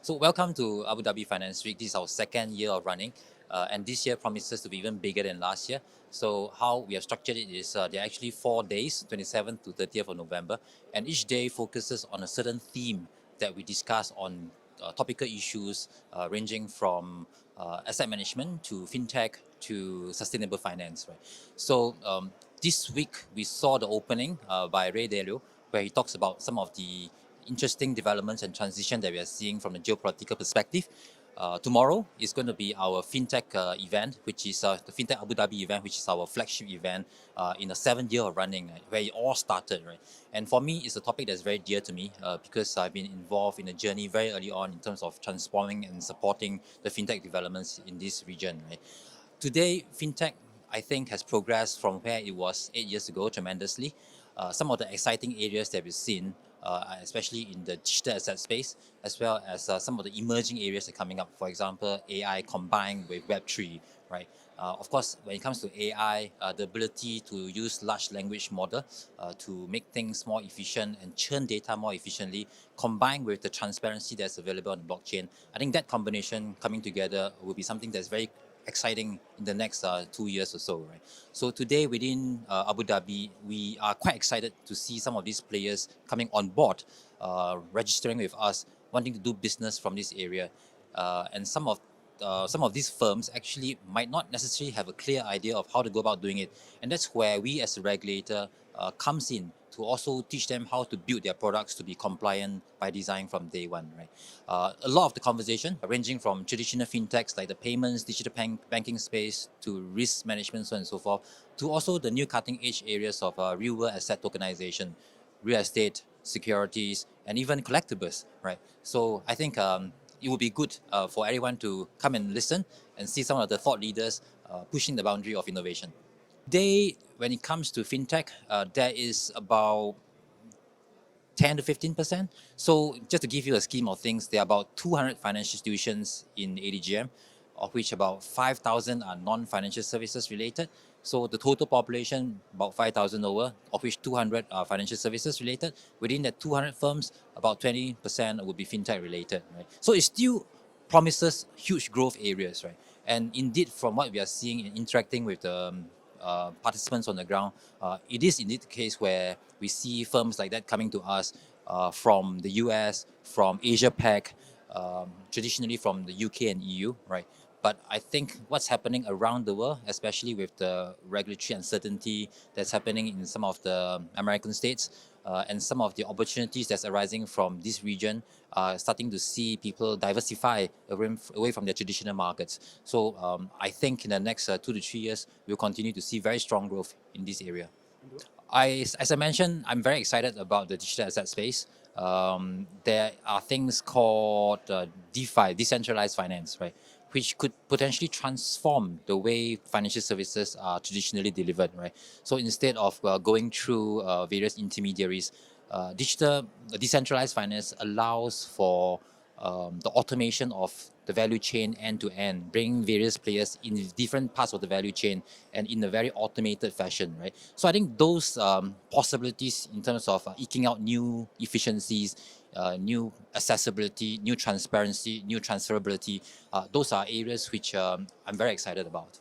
So welcome to Abu Dhabi Finance Week. This is our second year of running, and this year promises to be even bigger than last year. So how we have structured it is there are actually 4 days, 27th to 30th of November, and each day focuses on a certain theme that we discuss on topical issues ranging from asset management to fintech to sustainable finance. Right. So this week we saw the opening by Ray Dalio, where he talks about some of the interesting developments and transition that we are seeing from the geopolitical perspective. Tomorrow is going to be our fintech event, which is the fintech Abu Dhabi event, which is our flagship event in the 7th year of running, right, where it all started, right? And for me, it's a topic that's very dear to me because I've been involved in a journey very early on in terms of transforming and supporting the fintech developments in this region, right? Today, fintech, I think, has progressed from where it was 8 years ago tremendously. Some of the exciting areas that we've seen, especially in the digital asset space, as well as some of the emerging areas that are coming up. For example, AI combined with Web3, right? Of course, when it comes to AI, the ability to use large language model to make things more efficient and churn data more efficiently, combined with the transparency that's available on the blockchain, I think that combination coming together will be something that's very exciting in the next 2 years or so, right? So today within Abu Dhabi, we are quite excited to see some of these players coming on board, registering with us, wanting to do business from this area, and some of these firms actually might not necessarily have a clear idea of how to go about doing it, and that's where we as a regulator comes in to also teach them how to build their products to be compliant by design from day one, right? A lot of the conversation ranging from traditional fintechs like the payments, digital banking space to risk management, so on and so forth, to also the new cutting edge areas of real world asset tokenization, real estate, securities, and even collectibles, right? So I think it would be good for everyone to come and listen and see some of the thought leaders pushing the boundary of innovation. Today, when it comes to fintech, there is about 10 to 15%. So just to give you a scheme of things, there are about 200 financial institutions in ADGM, of which about 5,000 are non-financial services related. So the total population, about 5,000 over, of which 200 are financial services related. Within the 200 firms, about 20% would be fintech related, right? So it still promises huge growth areas, right? And indeed, from what we are seeing in interacting with the participants on the ground, it is indeed the case where we see firms like that coming to us from the US, from Asia Pac, traditionally from the UK and EU, right? But I think what's happening around the world, especially with the regulatory uncertainty that's happening in some of the American states, and some of the opportunities that's arising from this region, starting to see people diversify away from their traditional markets. So I think in the next 2 to 3 years, we'll continue to see very strong growth in this area. As I mentioned, I'm very excited about the digital asset space. There are things called DeFi, decentralized finance, right, which could potentially transform the way financial services are traditionally delivered, right? So instead of going through various intermediaries, decentralized finance allows for the automation of the value chain end to end, bringing various players in different parts of the value chain and in a very automated fashion, right? So I think those possibilities in terms of eking out new efficiencies, new accessibility, new transparency, new transferability, those are areas which I'm very excited about.